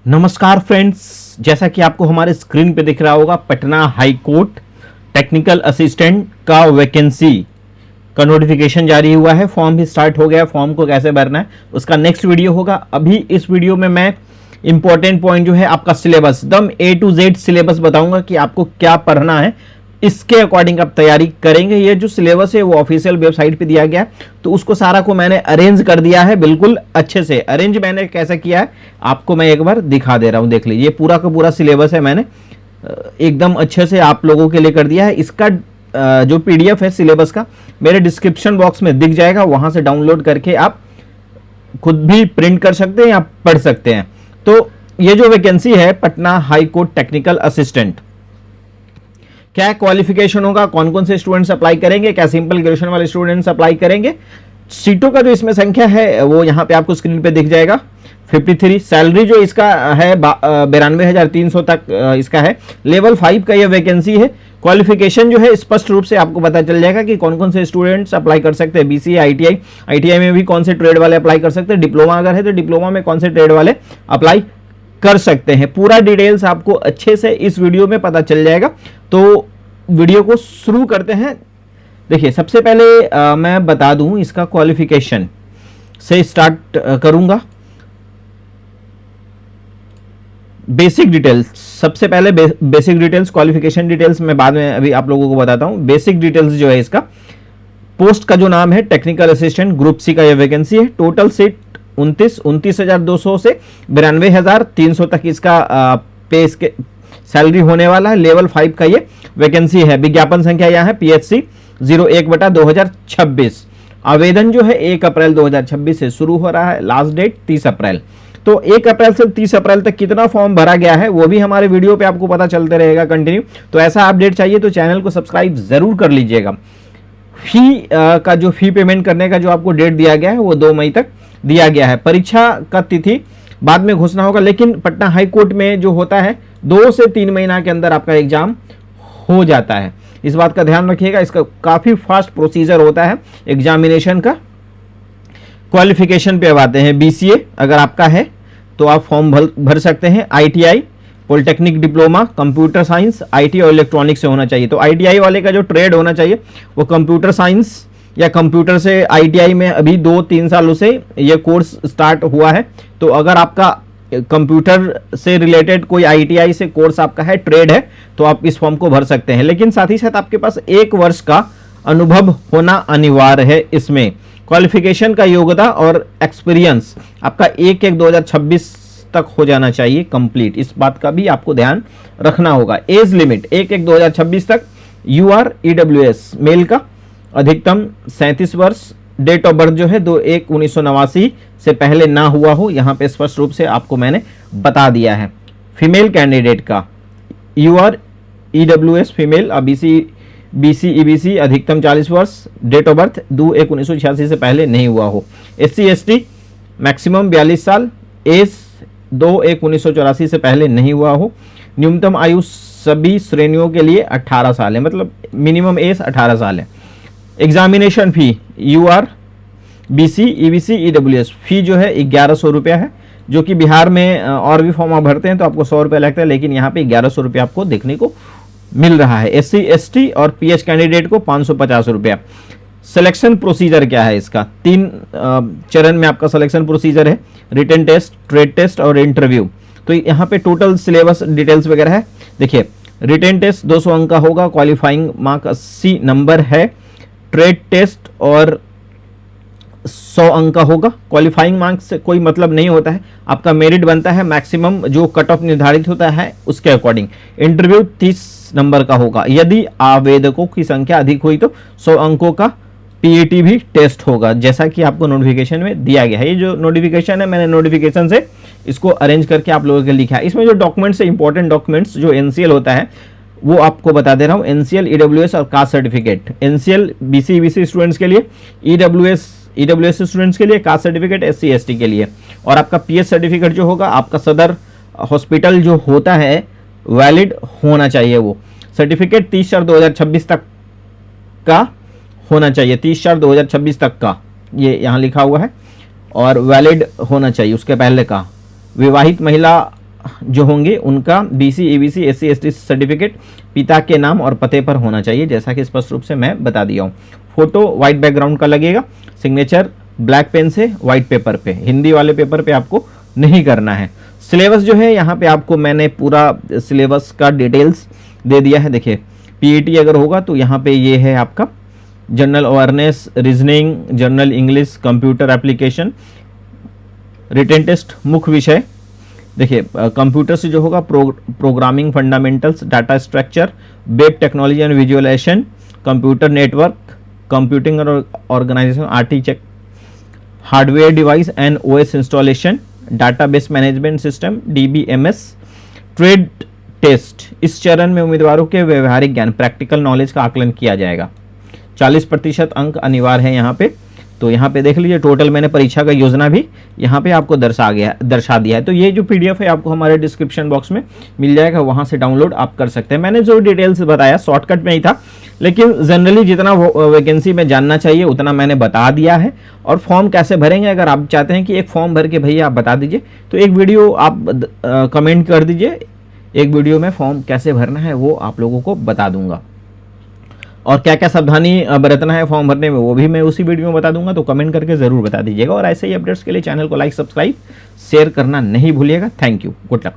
नमस्कार फ्रेंड्स, जैसा कि आपको हमारे स्क्रीन पे दिख रहा होगा, Patna high court technical assistant का वैकेंसी का नोटिफिकेशन जारी हुआ है। फॉर्म भी स्टार्ट हो गया। फॉर्म को कैसे भरना है उसका नेक्स्ट वीडियो होगा। अभी इस वीडियो में मैं इंपॉर्टेंट पॉइंट जो है आपका सिलेबस, एकदम A to Z सिलेबस बताऊंगा कि आपको क्या पढ़ना है, इसके अकॉर्डिंग आप तैयारी करेंगे। ये जो सिलेबस है वो ऑफिशियल वेबसाइट पे दिया गया है, तो उसको सारा को मैंने अरेंज कर दिया है। बिल्कुल अच्छे से अरेंज मैंने कैसे किया है आपको मैं एक बार दिखा दे रहा हूं। देख लीजिए, पूरा का पूरा सिलेबस है, मैंने एकदम अच्छे से आप लोगों के लिए कर दिया है। इसका जो PDF है सिलेबस का मेरे डिस्क्रिप्शन बॉक्स में दिख जाएगा, वहां से डाउनलोड करके आप खुद भी प्रिंट कर सकते हैं या पढ़ सकते हैं। तो ये जो वैकेंसी है Patna high court technical assistant, क्या क्वालिफिकेशन होगा, कौन कौन से स्टूडेंट्स अप्लाई करेंगे, क्या सिंपल ग्रेजुएशन वाले स्टूडेंट्स अप्लाई करेंगे। सीटों का जो इसमें संख्या है वो यहाँ पे आपको स्क्रीन पे दिख जाएगा, 53। सैलरी जो इसका है 92,300 तक इसका है। लेवल 5 का ये वैकेंसी है। क्वालिफिकेशन जो है स्पष्ट रूप से आपको पता चल जाएगा कि कौन कौन से स्टूडेंट्स अप्लाई कर सकते हैं। BCA, ITI में भी कौन से ट्रेड वाले अप्लाई कर सकते हैं। डिप्लोमा अगर है तो डिप्लोमा में कौन से ट्रेड वाले अप्लाई कर सकते हैं। पूरा डिटेल्स आपको अच्छे से इस वीडियो में पता चल जाएगा। तो वीडियो को शुरू करते हैं। देखिए, सबसे पहले मैं बता दूं, इसका क्वालिफिकेशन से स्टार्ट करूंगा। बेसिक डिटेल्स सबसे पहले, बेसिक डिटेल्स, क्वालिफिकेशन डिटेल्स मैं बाद में अभी आप लोगों को बताता हूं। बेसिक डिटेल्स जो है इसका, पोस्ट का जो नाम है टेक्निकल असिस्टेंट ग्रुप C का यह वैकेंसी है। टोटल सीट 29,200 से 92,300 तक इसका पे इसके सैलरी होने वाला है। लेवल 5 का ये वैकेंसी है। विज्ञापन संख्या यहाँ है PHC 01/2026। आवेदन जो है 1 अप्रैल 2026 से शुरू हो रहा है। लास्ट डेट 30 अप्रैल। तो 1 अप्रैल से 30 अप्रैल तक कितना फॉर्म भरा गया है वो भी हमारे वीडियो पे आपको पता चलते रहेगा कंटिन्यू। तो ऐसा अपडेट चाहिए तो चैनल को सब्सक्राइब जरूर कर लीजिएगा। फी का जो फी पेमेंट करने का जो आपको डेट दिया गया है वो 2 मई तक दिया गया है। परीक्षा का तिथि बाद में घोषणा होगा, लेकिन पटना हाई कोर्ट में जो होता है 2 से 3 महीना के अंदर आपका एग्जाम हो जाता है। इस बात का ध्यान रखिएगा। इसका काफी फास्ट प्रोसीजर होता है एग्जामिनेशन का। क्वालिफिकेशन पे अब आते हैं। BCA अगर आपका है तो आप फॉर्म भर सकते हैं। ITI, polytechnic diploma, computer science, IT और इलेक्ट्रॉनिक्स से होना चाहिए। तो ITI वाले का जो ट्रेड होना चाहिए वो कंप्यूटर साइंस या कंप्यूटर से। ITI में अभी 2-3 सालों से ये कोर्स स्टार्ट हुआ है। तो अगर आपका कंप्यूटर से रिलेटेड कोई ITI से कोर्स आपका है, ट्रेड है, तो आप इस फॉर्म को भर सकते हैं। लेकिन साथ ही साथ आपके पास 1 वर्ष का अनुभव होना अनिवार्य है इसमें। क्वालिफिकेशन का योग्यता और एक्सपीरियंस आपका 1/1/2026 तक हो जाना चाहिए कंप्लीट। इस बात का भी आपको ध्यान रखना होगा। एज लिमिट 1/1/2026 तक। UR EWS मेल का अधिकतम 37 वर्ष। डेट ऑफ बर्थ जो है 2/1/1989 से पहले ना हुआ हो, यहाँ पे स्पष्ट रूप से आपको मैंने बता दिया है। फीमेल कैंडिडेट का UR EWS female, BC EBC अधिकतम 40 वर्ष। डेट ऑफ बर्थ 2/1/1986 से पहले नहीं हुआ हो। SC ST मैक्सिमम 42 साल। एज 2/1/1984 से पहले नहीं हुआ हो। न्यूनतम आयु सभी श्रेणियों के लिए 18 साल है, मतलब मिनिमम एज 18 साल है। एग्जामिनेशन फी UR BC EBC EWS फी जो है 1100 रुपया है, जो कि बिहार में और भी फॉर्म आप भरते हैं तो आपको 100 रुपया लगता है, लेकिन यहाँ पे 1100 रुपया आपको देखने को मिल रहा है। SC ST और PH कैंडिडेट को 550 रुपया। सिलेक्शन प्रोसीजर क्या है इसका? 3 चरण में आपका सिलेक्शन प्रोसीजर है। रिटन टेस्ट, ट्रेड टेस्ट और इंटरव्यू। तो यहाँ पे टोटल सिलेबस डिटेल्स वगैरह है। देखिए, रिटन टेस्ट 200 अंक का होगा, क्वालिफाइंग मार्क 80 नंबर है। ट्रेड टेस्ट और 100 अंक का होगा। क्वालिफाइंग मार्क्स से कोई मतलब नहीं होता है, आपका मेरिट बनता है मैक्सिमम जो कट ऑफ निर्धारित होता है उसके अकॉर्डिंग। इंटरव्यू 30 नंबर का होगा। यदि आवेदकों की संख्या अधिक हुई तो 100 अंकों का PAT भी टेस्ट होगा, जैसा कि आपको नोटिफिकेशन में दिया गया है। ये जो नोटिफिकेशन है मैंने नोटिफिकेशन से इसको अरेंज करके आप लोगों के लिए लिखा है। इसमें जो डॉक्यूमेंट्स है, इंपॉर्टेंट डॉक्यूमेंट्स जो NCL होता है वो आपको बता दे रहा हूँ। NCL EWS और caste certificate. NCL BC EBC students के लिए, EWS स्टूडेंट्स के लिए, कास्ट सर्टिफिकेट SC ST के लिए। और आपका PH सर्टिफिकेट जो होगा आपका सदर हॉस्पिटल जो होता है वैलिड होना चाहिए। वो सर्टिफिकेट 30/4/2026 तक का होना चाहिए। 30/4/2026 तक का ये यहाँ लिखा हुआ है। और वैलिड होना चाहिए, उसके पहले का। विवाहित महिला जो होंगे उनका BC ABC SC ST certificate पिता के नाम और पते पर होना चाहिए, जैसा कि स्पष्ट रूप से मैं बता दिया हूँ। फोटो व्हाइट बैकग्राउंड का लगेगा, सिग्नेचर ब्लैक पेन से व्हाइट पेपर पे, हिंदी वाले पेपर पे आपको नहीं करना है। सिलेबस जो है यहाँ पे आपको मैंने पूरा सिलेबस का डिटेल्स दे दिया है। देखिए PET अगर होगा तो यहाँ पे ये है आपका general awareness, reasoning, general English, computer application, written test मुख्य विषय। देखिए कंप्यूटर से जो होगा programming fundamentals, data structure, web technology and visualisation, computer network, computing और organisation, RT check, hardware device and OS installation, database management system, DBMS, trade test. इस चरण में उम्मीदवारों के व्यवहारिक ज्ञान, प्रैक्टिकल नॉलेज का आकलन किया जाएगा। 40% अंक अनिवार्य है यहाँ पे। तो यहाँ पे देख लीजिए टोटल मैंने परीक्षा का योजना भी यहाँ पे आपको दर्शा दिया है। तो ये जो PDF है आपको हमारे डिस्क्रिप्शन बॉक्स में मिल जाएगा, वहाँ से डाउनलोड आप कर सकते हैं। मैंने जो डिटेल्स बताया शॉर्टकट में ही था, लेकिन जनरली जितना वैकेंसी में जानना चाहिए उतना मैंने बता दिया है। और फॉर्म कैसे भरेंगे, अगर आप चाहते हैं कि एक फॉर्म भर के भैया आप बता दीजिए, तो एक वीडियो आप कमेंट कर दीजिए, एक वीडियो में फॉर्म कैसे भरना है वो आप लोगों को बता दूंगा। और क्या क्या सावधानी बरतना है फॉर्म भरने में वो भी मैं उसी वीडियो में बता दूंगा, तो कमेंट करके ज़रूर बता दीजिएगा। और ऐसे ही अपडेट्स के लिए चैनल को लाइक, सब्सक्राइब, शेयर करना नहीं भूलिएगा। Thank you, good luck.